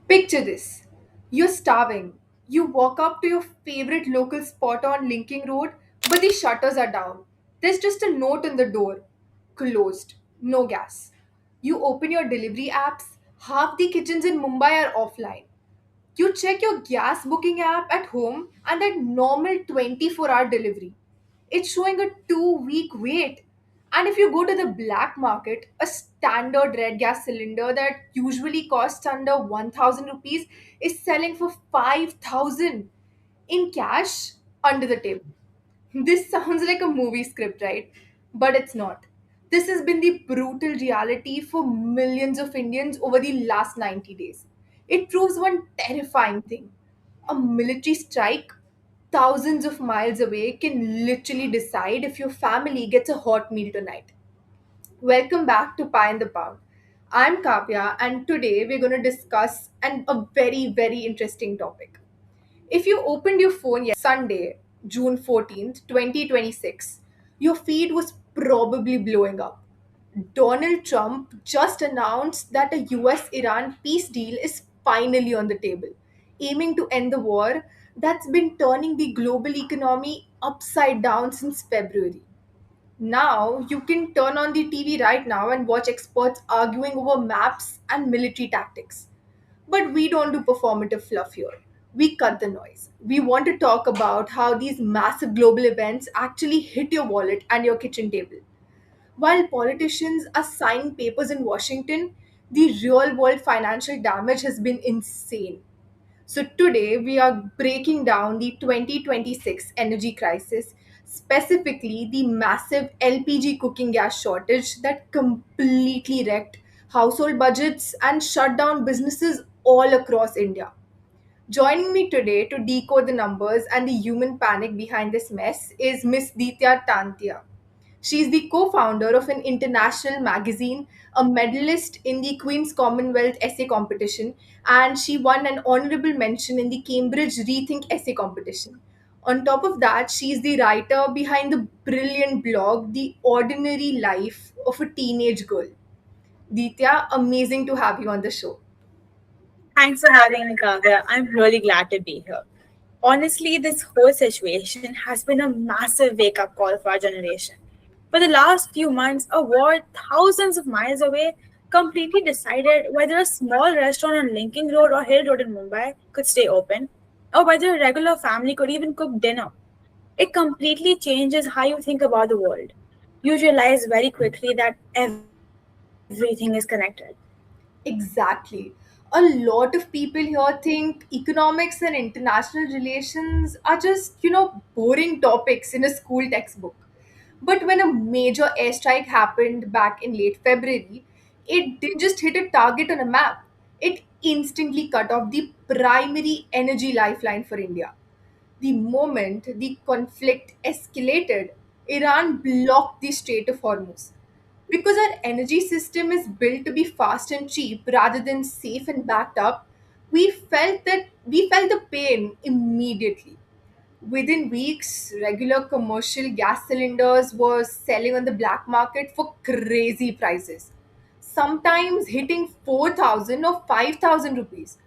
Picture this. You're starving. You walk up to your favorite local spot on Linking Road, but the shutters are down. There's just a note on the door. Closed. No gas. You open your delivery apps. Half the kitchens in Mumbai are offline. You check your gas booking app at home and that normal 24-hour delivery. It's showing a 2 week wait. And if you go to the black market, a standard red gas cylinder that usually costs under 1000 rupees is selling for 5000 in cash under the table. This sounds like a movie script, right? But it's not. This has been the brutal reality for millions of Indians over the last 90 days. It proves one terrifying thing. A military strike thousands of miles away can literally decide if your family gets a hot meal tonight. Welcome back to Pie in the Pound. I'm Kavya, and today we're going to discuss a very, very interesting topic. If you opened your phone Sunday, June 14th, 2026, your feed was probably blowing up. Donald Trump just announced that a US Iran peace deal is finally on the table, aiming to end the war that's been turning the global economy upside down since February. Now, you can turn on the TV right now and watch experts arguing over maps and military tactics. But we don't do performative fluff here. We cut the noise. We want to talk about how these massive global events actually hit your wallet and your kitchen table. While politicians are signing papers in Washington, the real world financial damage has been insane. So, today we are breaking down the 2026 energy crisis, specifically the massive LPG cooking gas shortage that completely wrecked household budgets and shut down businesses all across India. Joining me today to decode the numbers and the human panic behind this mess is Miss Ditya Tantia. She's the co founder of an international magazine, a medalist in the Queen's Commonwealth essay competition, and she won an honorable mention in the Cambridge Rethink essay competition. On top of that, she's the writer behind the brilliant blog, The Ordinary Life of a Teenage Girl. Ditya, amazing to have you on the show. Thanks for having me, Kavya. I'm really glad to be here. Honestly, this whole situation has been a massive wake up call for our generation. For the last few months, a war thousands of miles away completely decided whether a small restaurant on Linking Road or Hill Road in Mumbai could stay open, or whether a regular family could even cook dinner. It completely changes how you think about the world. You realize very quickly that everything is connected. Exactly. A lot of people here think economics and international relations are just, boring topics in a school textbook. But when a major airstrike happened back in late February, it didn't just hit a target on a map, it instantly cut off the primary energy lifeline for India. The moment the conflict escalated, Iran blocked the Strait of Hormuz. Because our energy system is built to be fast and cheap rather than safe and backed up, we felt the pain immediately. Within weeks, regular commercial gas cylinders were selling on the black market for crazy prices, sometimes hitting 4,000 or 5,000 rupees.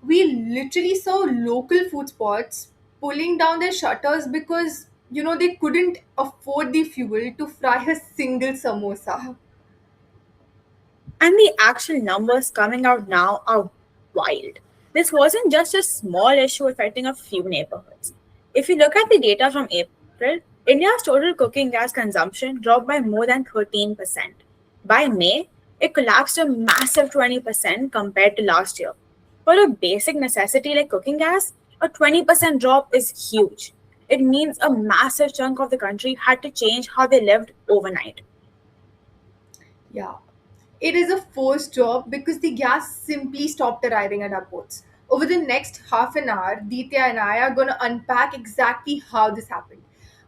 We literally saw local food spots pulling down their shutters because they couldn't afford the fuel to fry a single samosa. And the actual numbers coming out now are wild. This wasn't just a small issue affecting a few neighborhoods. If you look at the data from April, India's total cooking gas consumption dropped by more than 13%. By May, it collapsed a massive 20% compared to last year. For a basic necessity like cooking gas, a 20% drop is huge. It means a massive chunk of the country had to change how they lived overnight. Yeah. It is a forced job because the gas simply stopped arriving at our ports. Over the next half an hour, Ditya and I are going to unpack exactly how this happened.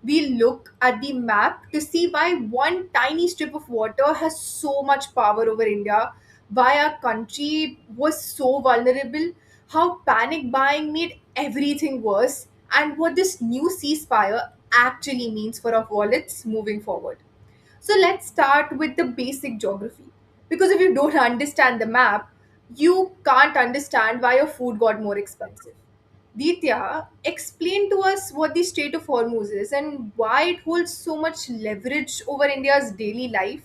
We'll look at the map to see why one tiny strip of water has so much power over India, why our country was so vulnerable, how panic buying made everything worse, and what this new ceasefire actually means for our wallets moving forward. So let's start with the basic geography. Because if you don't understand the map, You can't understand why your food got more expensive. Ditya, explain to us what the Strait of Hormuz is and why it holds so much leverage over India's daily life.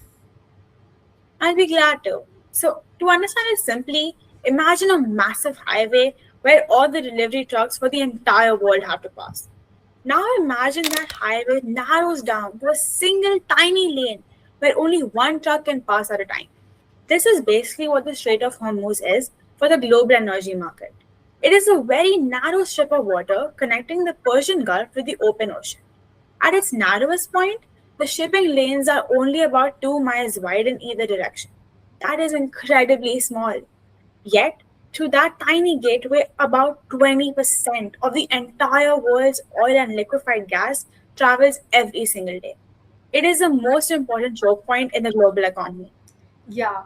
I'll be glad to. So, to understand it simply, imagine a massive highway where all the delivery trucks for the entire world have to pass. Now imagine that highway narrows down to a single tiny lane where only one truck can pass at a time. This is basically what the Strait of Hormuz is for the global energy market. It is a very narrow strip of water connecting the Persian Gulf with the open ocean. At its narrowest point, the shipping lanes are only about 2 miles wide in either direction. That is incredibly small. Yet, through that tiny gateway, about 20% of the entire world's oil and liquefied gas travels every single day. It is the most important choke point in the global economy. Yeah,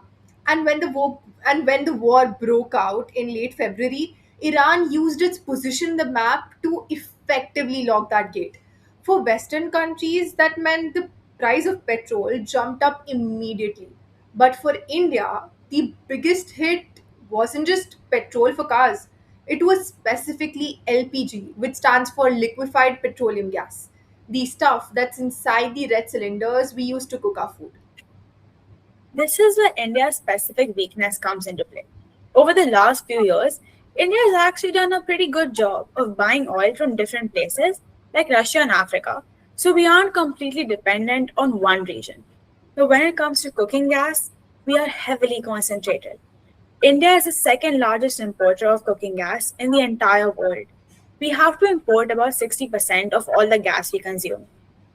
and when the war broke out in late February, Iran used its position in the map to effectively lock that gate. For Western countries, that meant the price of petrol jumped up immediately. But for India, the biggest hit wasn't just petrol for cars. It was specifically LPG, which stands for liquefied petroleum gas. The stuff that's inside the red cylinders we use to cook our food. This is where India's specific weakness comes into play. Over the last few years, India has actually done a pretty good job of buying oil from different places like Russia and Africa, so we aren't completely dependent on one region. But when it comes to cooking gas, we are heavily concentrated. India is the second largest importer of cooking gas in the entire world. We have to import about 60% of all the gas we consume.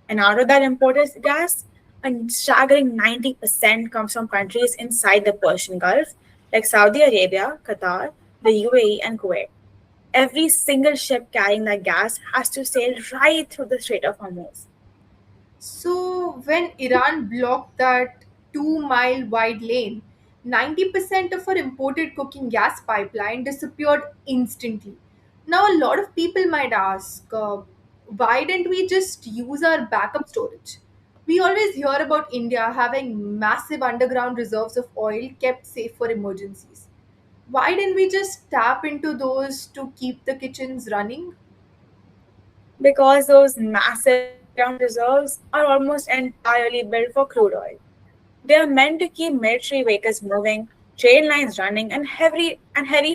And out of that imported gas, a staggering 90% comes from countries inside the Persian Gulf, like Saudi Arabia, Qatar, the UAE, and Kuwait. Every single ship carrying that gas has to sail right through the Strait of Hormuz. So, when Iran blocked that 2 mile wide lane, 90% of our imported cooking gas pipeline disappeared instantly. Now, a lot of people might ask, why didn't we just use our backup storage? We always hear about India having massive underground reserves of oil kept safe for emergencies. Why didn't we just tap into those to keep the kitchens running? Because those massive underground reserves are almost entirely built for crude oil. They are meant to keep military vehicles moving, train lines running, and heavy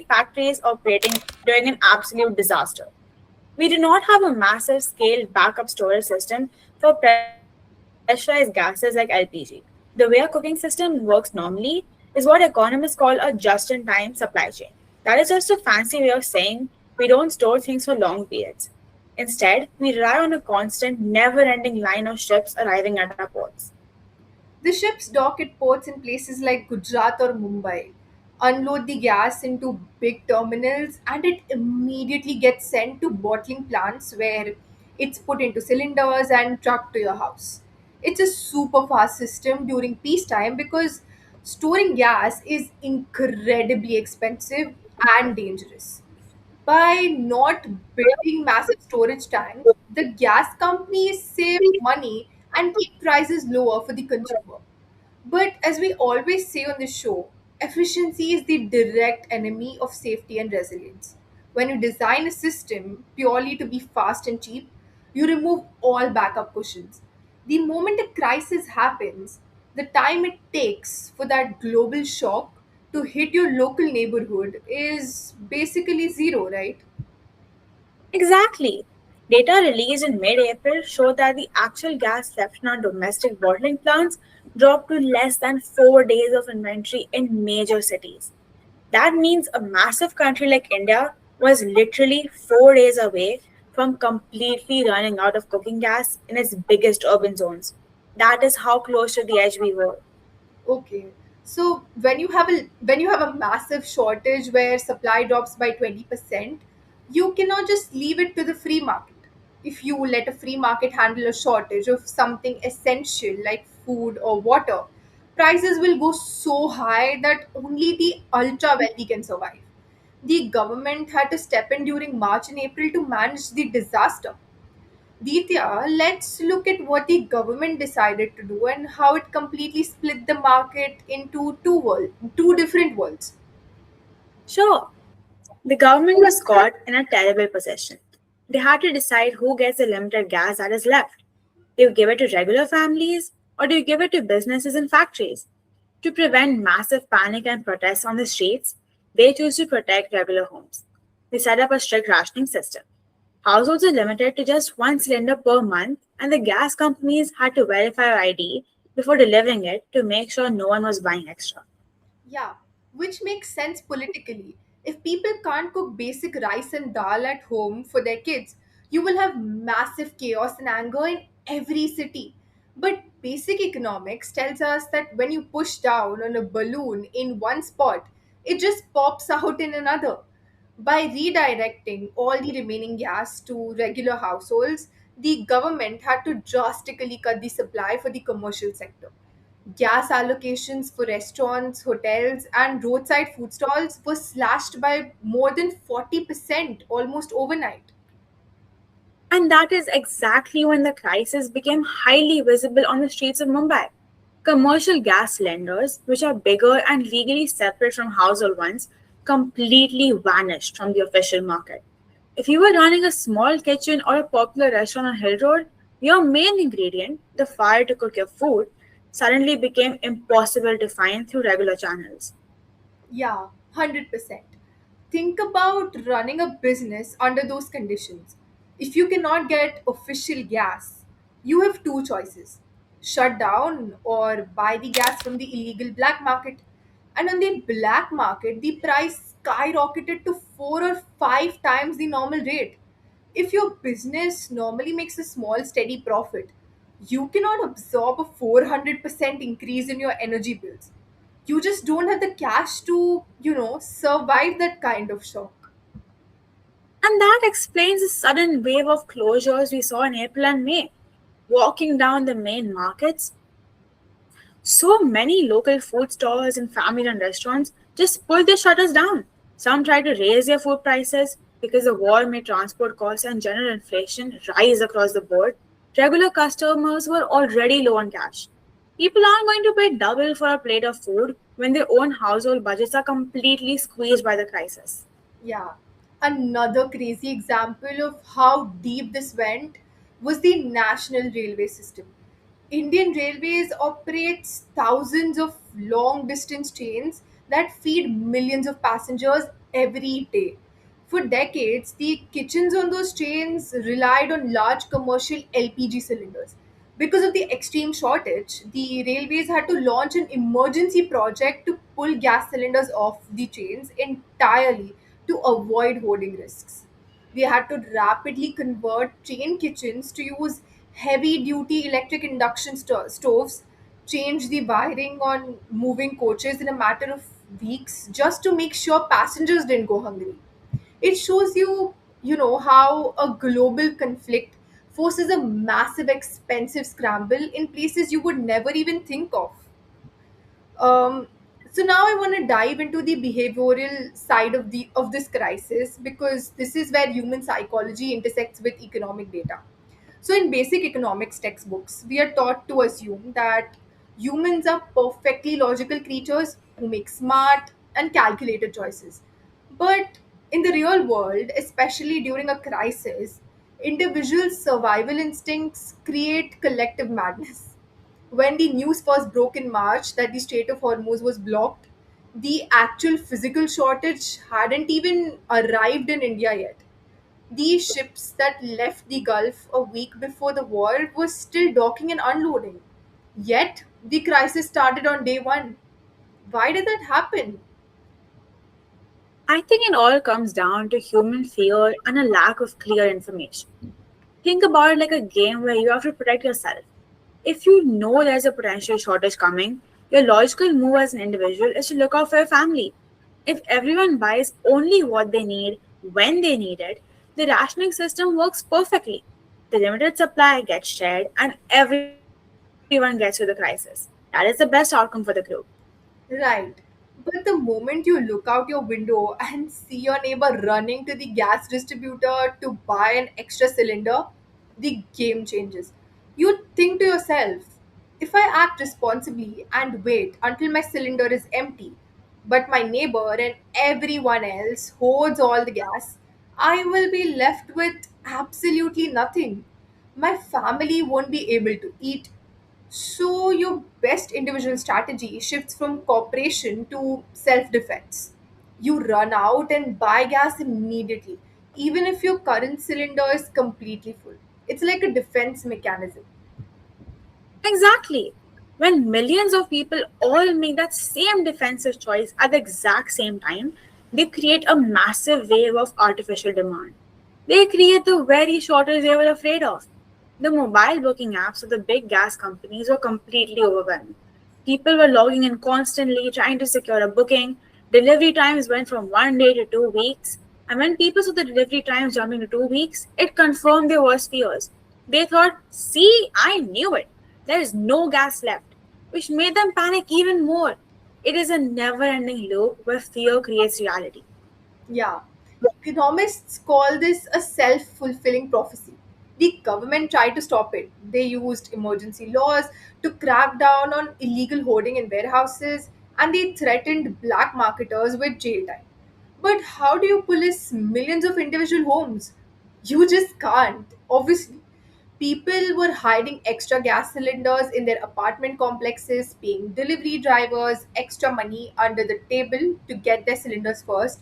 factories operating during an absolute disaster. We do not have a massive scale backup storage system for pressurized gases like LPG. The way our cooking system works normally is what economists call a just in time supply chain. That is just a fancy way of saying we don't store things for long periods. Instead, we rely on a constant, never ending line of ships arriving at our ports. The ships dock at ports in places like Gujarat or Mumbai, unload the gas into big terminals, and it immediately gets sent to bottling plants where it's put into cylinders and trucked to your house. It's a super fast system during peacetime because storing gas is incredibly expensive and dangerous. By not building massive storage tanks, the gas companies save money and keep prices lower for the consumer. But as we always say on this show, efficiency is the direct enemy of safety and resilience. When you design a system purely to be fast and cheap, you remove all backup cushions. The moment a crisis happens, the time it takes for that global shock to hit your local neighborhood is basically zero, right? Exactly. Data released in mid April showed that the actual gas left in our domestic bottling plants dropped to less than 4 days of inventory in major cities. That means a massive country like India was literally 4 days away from completely running out of cooking gas in its biggest urban zones. That is how close to the edge we were. Okay. So when you have a massive shortage where supply drops by 20%, you cannot just leave it to the free market. If you let a free market handle a shortage of something essential like food or water, prices will go so high that only the ultra wealthy can survive. The government had to step in during March and April to manage the disaster. Ditya, let's look at what the government decided to do and how it completely split the market into two different worlds. Sure, the government was caught in a terrible position. They had to decide who gets the limited gas that is left. Do you give it to regular families or do you give it to businesses and factories? To prevent massive panic and protests on the streets, they chose to protect regular homes. They set up a strict rationing system. Households are limited to just one cylinder per month, and the gas companies had to verify your ID before delivering it to make sure no one was buying extra. Yeah, which makes sense politically. If people can't cook basic rice and dal at home for their kids, you will have massive chaos and anger in every city. But basic economics tells us that when you push down on a balloon in one spot, it just pops out in another. By redirecting all the remaining gas to regular households, the government had to drastically cut the supply for the commercial sector. Gas allocations for restaurants, hotels, and roadside food stalls were slashed by more than 40% almost overnight. And that is exactly when the crisis became highly visible on the streets of Mumbai. Commercial gas cylinders, which are bigger and legally separate from household ones, completely vanished from the official market. If you were running a small kitchen or a popular restaurant on Hill Road, your main ingredient, the fire to cook your food, suddenly became impossible to find through regular channels. Yeah, 100%. Think about running a business under those conditions. If you cannot get official gas, you have two choices: shut down or buy the gas from the illegal black market. And on the black market, the price skyrocketed to 4 or 5 times the normal rate. If your business normally makes a small, steady profit, you cannot absorb a 400% increase in your energy bills. You just don't have the cash to, survive that kind of shock. And that explains the sudden wave of closures we saw in April and May. Walking down the main markets, so many local food stalls and family run restaurants just pulled their shutters down. Some tried to raise their food prices because the war made transport costs and general inflation rise across the board. Regular customers were already low on cash. People aren't going to pay double for a plate of food when their own household budgets are completely squeezed by the crisis. Yeah. Another crazy example of how deep this went was the national railway system. Indian Railways operates thousands of long distance trains that feed millions of passengers every day. For decades, the kitchens on those trains relied on large commercial LPG cylinders. Because of the extreme shortage, the railways had to launch an emergency project to pull gas cylinders off the trains entirely to avoid hoarding risks. They had to rapidly convert train kitchens to use heavy duty electric induction stoves, change the wiring on moving coaches in a matter of weeks just to make sure passengers didn't go hungry. It shows you, how a global conflict forces a massive, expensive scramble in places you would never even think of. Um, so now I want to dive into the behavioral side of this crisis, because this is where human psychology intersects with economic data. So in basic economics textbooks, we are taught to assume that humans are perfectly logical creatures who make smart and calculated choices. But in the real world, especially during a crisis, individual survival instincts create collective madness. When the news first broke in March that the Strait of Hormuz was blocked, the actual physical shortage hadn't even arrived in India yet. These ships that left the Gulf a week before the war were still docking and unloading. Yet, the crisis started on day one. Why did that happen? I think it all comes down to human fear and a lack of clear information. Think about it like a game where you have to protect yourself. If you know there's a potential shortage coming, your logical move as an individual is to look out for your family. If everyone buys only what they need when they need it, the rationing system works perfectly. The limited supply gets shared and everyone gets through the crisis. That is the best outcome for the group. Right. But the moment you look out your window and see your neighbor running to the gas distributor to buy an extra cylinder, the game changes. You think to yourself, if I act responsibly and wait until my cylinder is empty, but my neighbor and everyone else hoards all the gas, I will be left with absolutely nothing. My family won't be able to eat. So, your best individual strategy shifts from cooperation to self defense. You run out and buy gas immediately, even if your current cylinder is completely full. It's like a defense mechanism. Exactly. When millions of people all make that same defensive choice at the exact same time, they create a massive wave of artificial demand. They create the very shortage they were afraid of. The mobile booking apps of the big gas companies were completely overwhelmed. People were logging in constantly, trying to secure a booking. Delivery times went from 1 day to 2 weeks. And when people saw the delivery times jumping to 2 weeks, it confirmed their worst fears. They thought, see, I knew it. There is no gas left, which made them panic even more. It is a never ending loop where fear creates reality. Yeah. Economists call this a self fulfilling prophecy. The government tried to stop it. They used emergency laws to crack down on illegal hoarding in warehouses, and they threatened black marketers with jail time. But how do you police millions of individual homes? You just can't, obviously. People were hiding extra gas cylinders in their apartment complexes, paying delivery drivers extra money under the table to get their cylinders first,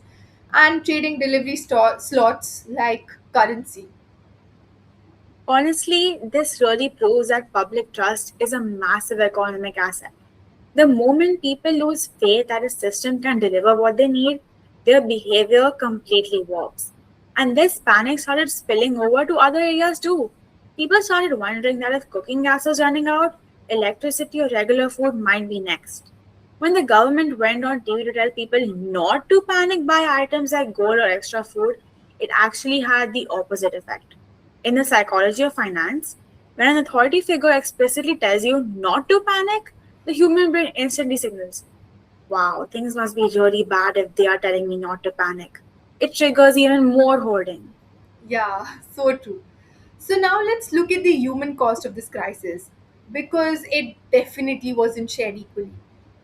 and trading delivery slots like currency. Honestly, this really proves that public trust is a massive economic asset. The moment people lose faith that a system can deliver what they need, their behavior completely warps. And this panic started spilling over to other areas too. People started wondering that if cooking gas was running out, electricity or regular food might be next. When the government went on TV to tell people not to panic buy items like gold or extra food, it actually had the opposite effect. In the psychology of finance, when an authority figure explicitly tells you not to panic, the human brain instantly signals, wow, things must be really bad if they are telling me not to panic. It triggers even more hoarding. Yeah, so true. So now let's look at the human cost of this crisis because it definitely wasn't shared equally.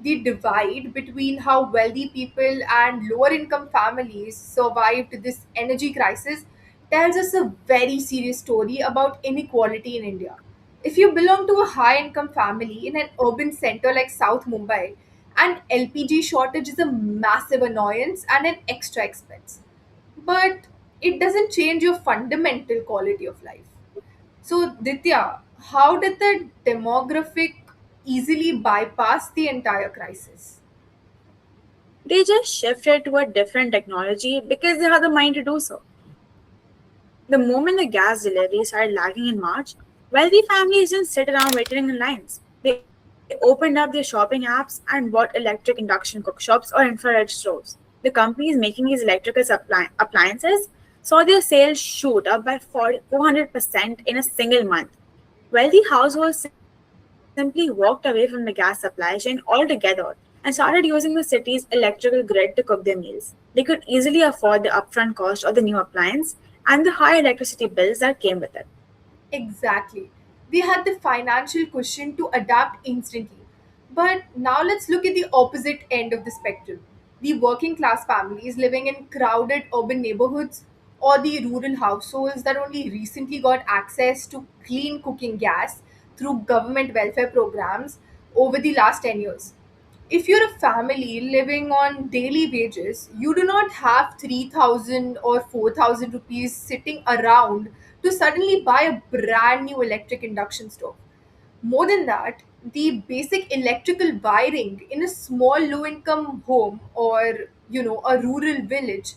The divide between how wealthy people and lower income families survived this energy crisis tells us a very serious story about inequality in India. If you belong to a high income family in an urban center like South Mumbai, an LPG shortage is a massive annoyance and an extra expense, but it doesn't change your fundamental quality of life. So, Ditya, how did the demographic easily bypass the entire crisis? They just shifted to a different technology because they had the mind to do so. The moment the gas delivery started lagging in March, wealthy families didn't sit around waiting in lines. They opened up their shopping apps and bought electric induction cookshops or infrared stoves. The companies making these electrical appliances saw their sales shoot up by 400% in a single month. Wealthy households simply walked away from the gas supply chain altogether and started using the city's electrical grid to cook their meals. They could easily afford the upfront cost of the new appliance and the high electricity bills that came with it. Exactly. They had the financial cushion to adapt instantly. But now let's look at the opposite end of the spectrum, the working class families living in crowded urban neighborhoods, or the rural households that only recently got access to clean cooking gas through government welfare programs over the last 10 years. If you're a family living on daily wages, you do not have 3,000 or 4,000 rupees sitting around to suddenly buy a brand new electric induction stove. More than that, the basic electrical wiring in a small low income home or a rural village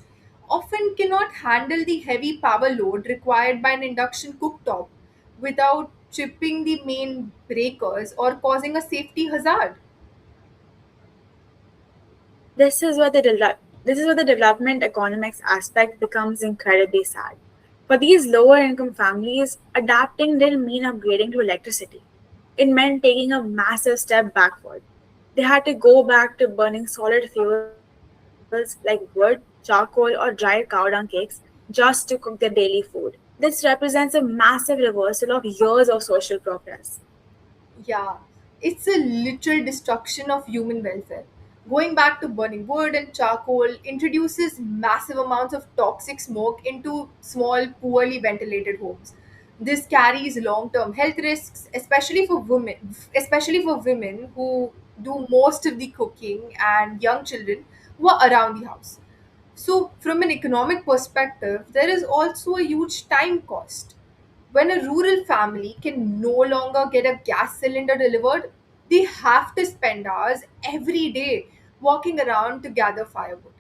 often cannot handle the heavy power load required by an induction cooktop without tripping the main breakers or causing a safety hazard. This is where this is where the development economics aspect becomes incredibly sad. For these lower income families, adapting didn't mean upgrading to electricity. It meant taking a massive step backward. They had to go back to burning solid fuels like wood, charcoal, or dried cow dung cakes just to cook their daily food. This represents a massive reversal of years of social progress. Yeah, it's a literal destruction of human welfare. Going back to burning wood and charcoal introduces massive amounts of toxic smoke into small, poorly ventilated homes. This carries long-term health risks, especially for women who do most of the cooking and young children who are around the house. So, from an economic perspective, there is also a huge time cost. When a rural family can no longer get a gas cylinder delivered, they have to spend hours every day walking around to gather firewood.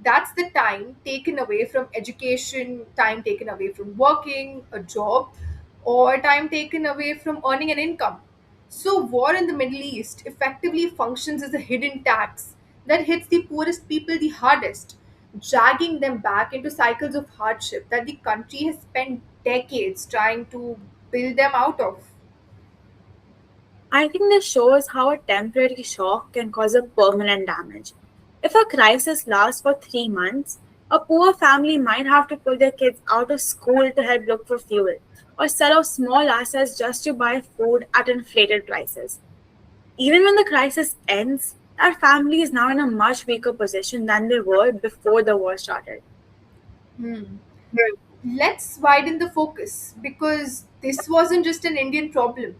That's the time taken away from education, time taken away from working, a job, or time taken away from earning an income. So, war in the Middle East effectively functions as a hidden tax that hits the poorest people the hardest, dragging them back into cycles of hardship that the country has spent decades trying to build them out of. I think this shows how a temporary shock can cause a permanent damage. If a crisis lasts for 3 months, a poor family might have to pull their kids out of school to help look for fuel, or sell off small assets just to buy food at inflated prices. Even when the crisis ends, that family is now in a much weaker position than they were before the war started. Hmm. Let's widen the focus because this wasn't just an Indian problem.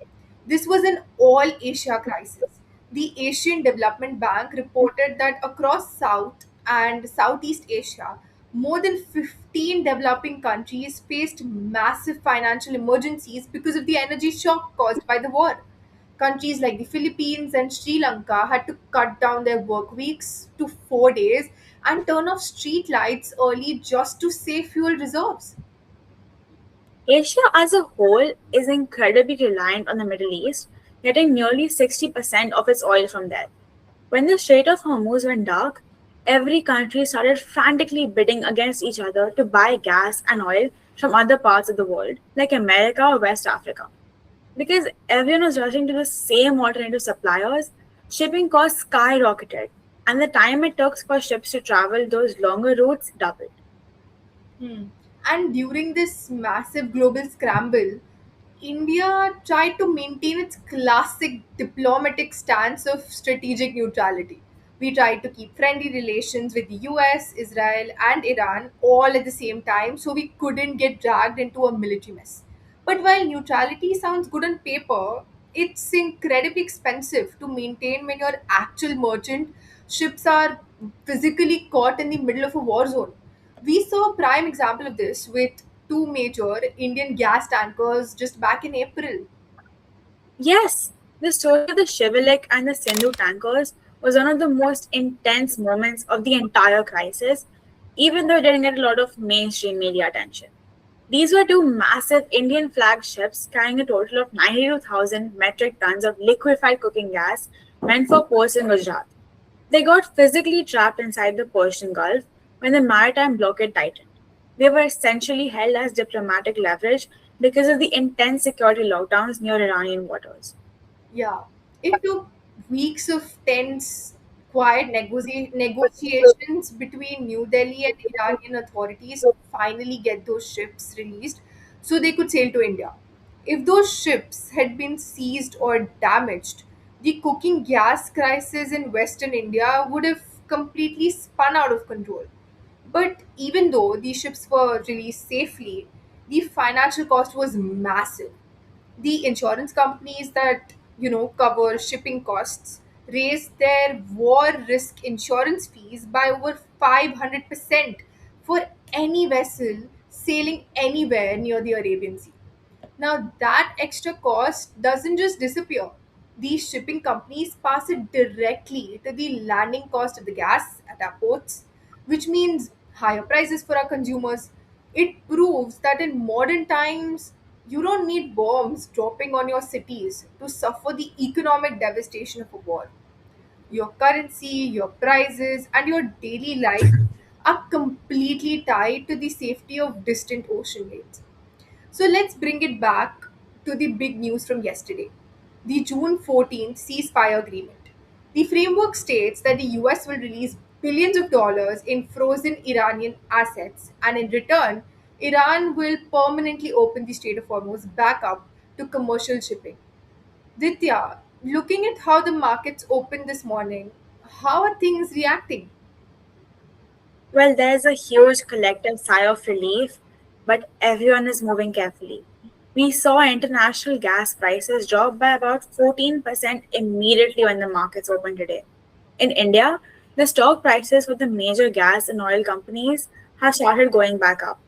This was an all Asia crisis. The Asian Development Bank reported that across South and Southeast Asia, more than 15 developing countries faced massive financial emergencies because of the energy shock caused by the war. Countries like the Philippines and Sri Lanka had to cut down their work weeks to 4 days and turn off street lights early just to save fuel reserves. Asia as a whole is incredibly reliant on the Middle East, getting nearly 60% of its oil from there. When the Strait of Hormuz went dark, every country started frantically bidding against each other to buy gas and oil from other parts of the world, like America or West Africa. Because everyone was rushing to the same alternative suppliers, shipping costs skyrocketed, and the time it took for ships to travel those longer routes doubled. Hmm. And during this massive global scramble, India tried to maintain its classic diplomatic stance of strategic neutrality. We tried to keep friendly relations with the US, Israel, and Iran all at the same time so we couldn't get dragged into a military mess. But while neutrality sounds good on paper, it's incredibly expensive to maintain when your actual merchant ships are physically caught in the middle of a war zone. We saw a prime example of this with two major Indian gas tankers just back in April. Yes, the story of the Shivalik and the Sindhu tankers was one of the most intense moments of the entire crisis, even though it didn't get a lot of mainstream media attention. These were two massive Indian flagged ships carrying a total of 92,000 metric tons of liquefied cooking gas meant for ports in Gujarat. They got physically trapped inside the Persian Gulf when the maritime blockade tightened. They were essentially held as diplomatic leverage because of the intense security lockdowns near Iranian waters. Yeah, it took weeks of tense, quiet negotiations between New Delhi and Iranian authorities to finally get those ships released so they could sail to India. If those ships had been seized or damaged, the cooking gas crisis in Western India would have completely spun out of control. But even though these ships were released safely, the financial cost was massive. The insurance companies that cover shipping costs raised their war risk insurance fees by over 500% for any vessel sailing anywhere near the Arabian Sea. Now, that extra cost doesn't just disappear. These shipping companies pass it directly to the landing cost of the gas at our ports, which means higher prices for our consumers. It proves that in modern times, you don't need bombs dropping on your cities to suffer the economic devastation of a war. Your currency, your prices, and your daily life are completely tied to the safety of distant ocean lanes. So let's bring it back to the big news from yesterday, the June 14th ceasefire agreement. The framework states that the US will release billions of dollars in frozen Iranian assets, and in return, Iran will permanently open the Strait of Hormuz back up to commercial shipping. Ditya, looking at how the markets opened this morning, How are things reacting? Well, there's a huge collective sigh of relief, but everyone is moving carefully. We saw international gas prices drop by about 14% immediately when the markets opened today. In India, the stock prices for the major gas and oil companies have started going back up.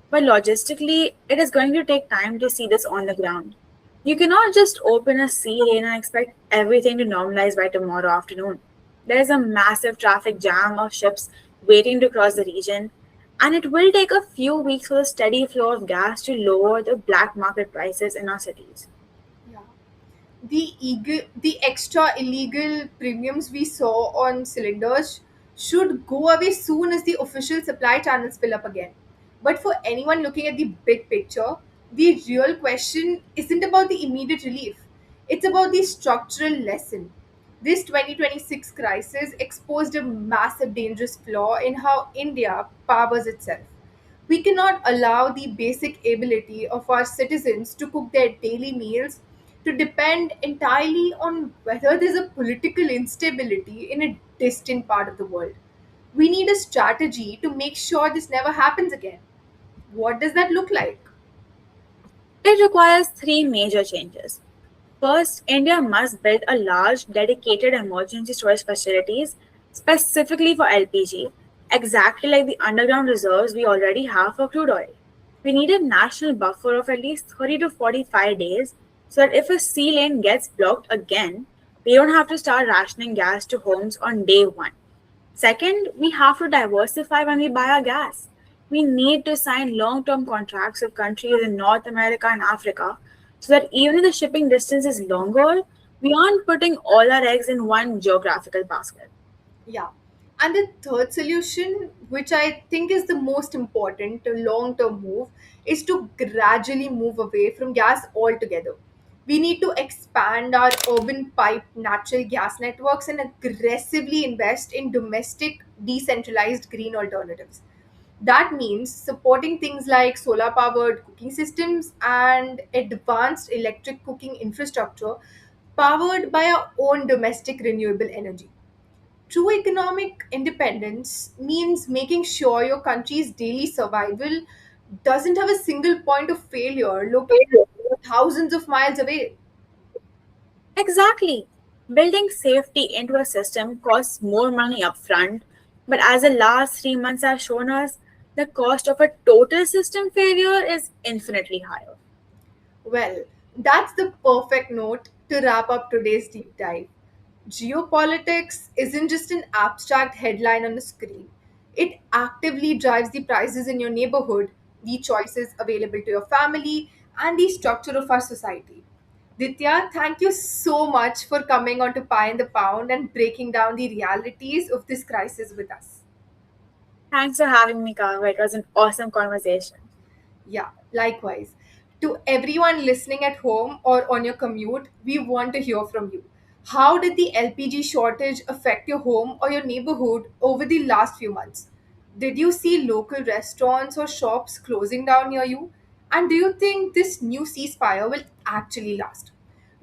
But logistically, it is going to take time to see this on the ground. You cannot just open a sea lane and expect everything to normalize by tomorrow afternoon. There is a massive traffic jam of ships waiting to cross the region, and it will take a few weeks for the steady flow of gas to lower the black market prices in our cities. Yeah. The extra illegal premiums we saw on cylinders should go away soon as the official supply channels fill up again. But for anyone looking at the big picture, the real question isn't about the immediate relief. It's about the structural lesson. This 2026 crisis exposed a massive dangerous flaw in how India powers itself. We cannot allow the basic ability of our citizens to cook their daily meals to depend entirely on whether there's a political instability in a distant part of the world. We need a strategy to make sure this never happens again. What does that look like? It requires three major changes. First, India must build a large, dedicated emergency storage facilities specifically for LPG, exactly like the underground reserves we already have for crude oil. We need a national buffer of at least 30 to 45 days so that if a sea lane gets blocked again, we don't have to start rationing gas to homes on day one. Second, we have to diversify when we buy our gas. We need to sign long term contracts with countries in North America and Africa so that even if the shipping distance is longer, we aren't putting all our eggs in one geographical basket. Yeah. And the third solution, which I think is the most important long term move, is to gradually move away from gas altogether. We need to expand our urban pipe natural gas networks and aggressively invest in domestic decentralized green alternatives. That means supporting things like solar powered cooking systems and advanced electric cooking infrastructure powered by our own domestic renewable energy. True economic independence means making sure your country's daily survival doesn't have a single point of failure located thousands of miles away. Exactly. Building safety into a system costs more money upfront, but as the last 3 months have shown us, the cost of a total system failure is infinitely higher. Well, that's the perfect note to wrap up today's deep dive. Geopolitics isn't just an abstract headline on a screen. It actively drives the prices in your neighborhood, the choices available to your family, and the structure of our society. Ditya, thank you so much for coming on to Pie in the Pound and breaking down the realities of this crisis with us. Thanks for having me, Kavya. It was an awesome conversation. Yeah, likewise. To everyone listening at home or on your commute, we want to hear from you. How did the LPG shortage affect your home or your neighborhood over the last few months? Did you see local restaurants or shops closing down near you? And do you think this new ceasefire will actually last?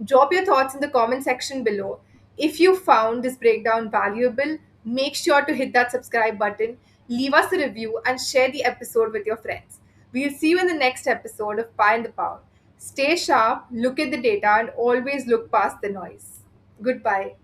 Drop your thoughts in the comment section below. If you found this breakdown valuable, make sure to hit that subscribe button, leave us a review, and share the episode with your friends. We'll see you in the next episode of Pie in the Pound. Stay sharp, look at the data, and always look past the noise. Goodbye.